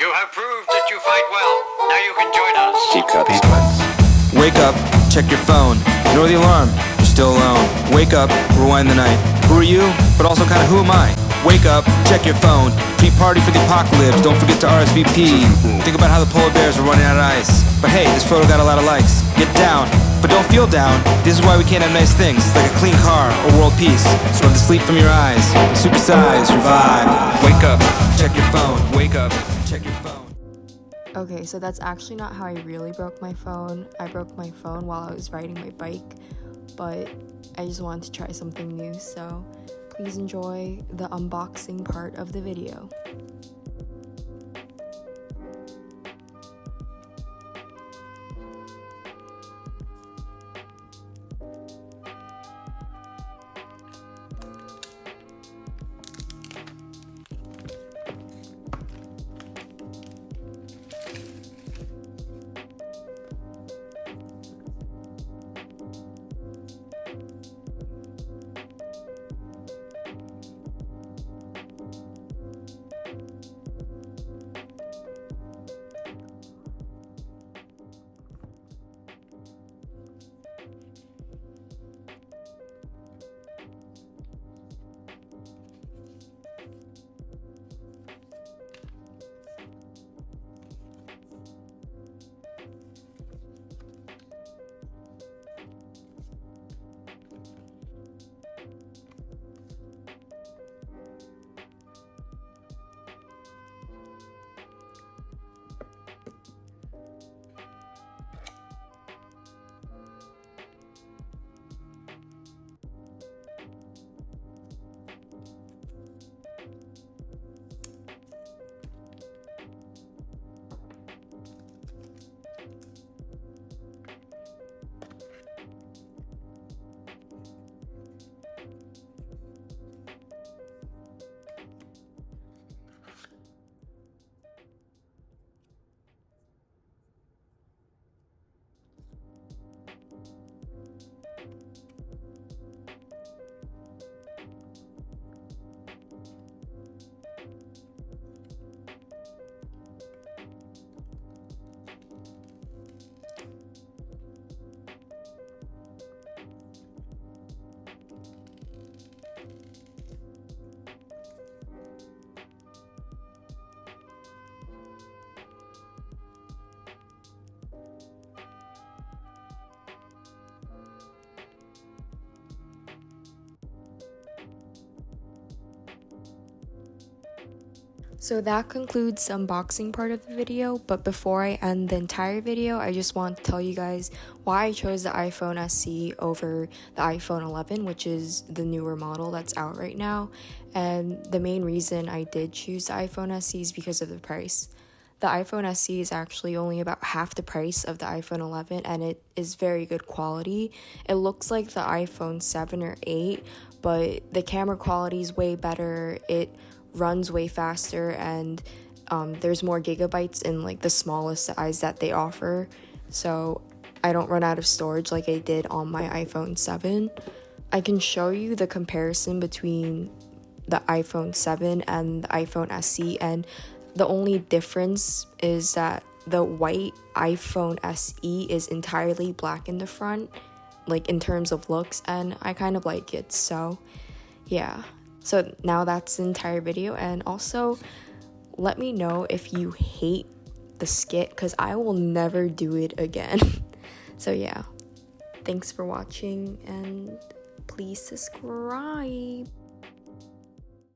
You have proved that you fight well. Now you can join us. Keep cuts. Wake up, check your phone. Ignore the alarm, you're still alone. Wake up, rewind the night. Who are you? But also kinda who am I? Wake up, check your phone. Pre-party for the apocalypse, don't forget to RSVP. Think about how the polar bears are running out of ice. But hey, this photo got a lot of likes. Get down, but don't feel down. This is why we can't have nice things, like a clean car or world peace. So rub the sleep from your eyes, and supersize your vibe. Wake up, check your phone. Wake up, check your phone. Okay, so that's actually not how I really broke my phone. I broke my phone while I was riding my bike, but I just wanted to try something new, so please enjoy the unboxing part of the video. So that concludes the unboxing part of the video, but before I end the entire video, I just want to tell you guys why I chose the iPhone SE over the iPhone 11, which is the newer model that's out right now. And the main reason I did choose the iPhone SE is because of the price. The iPhone SE is actually only about half the price of the iPhone 11, and it is very good quality. It looks like the iPhone 7 or 8, but the camera quality is way better. It runs way faster, and there's more gigabytes in like the smallest size that they offer, so I don't run out of storage like I did on my iPhone 7. I can show you the comparison between the iPhone 7 and the iPhone SE, and the only difference is that the white iPhone SE is entirely black in the front, like in terms of looks, and I kind of like it. So yeah, so now that's the entire video. And also let me know if you hate the skit, because I will never do it again. So yeah, thanks for watching, and please subscribe.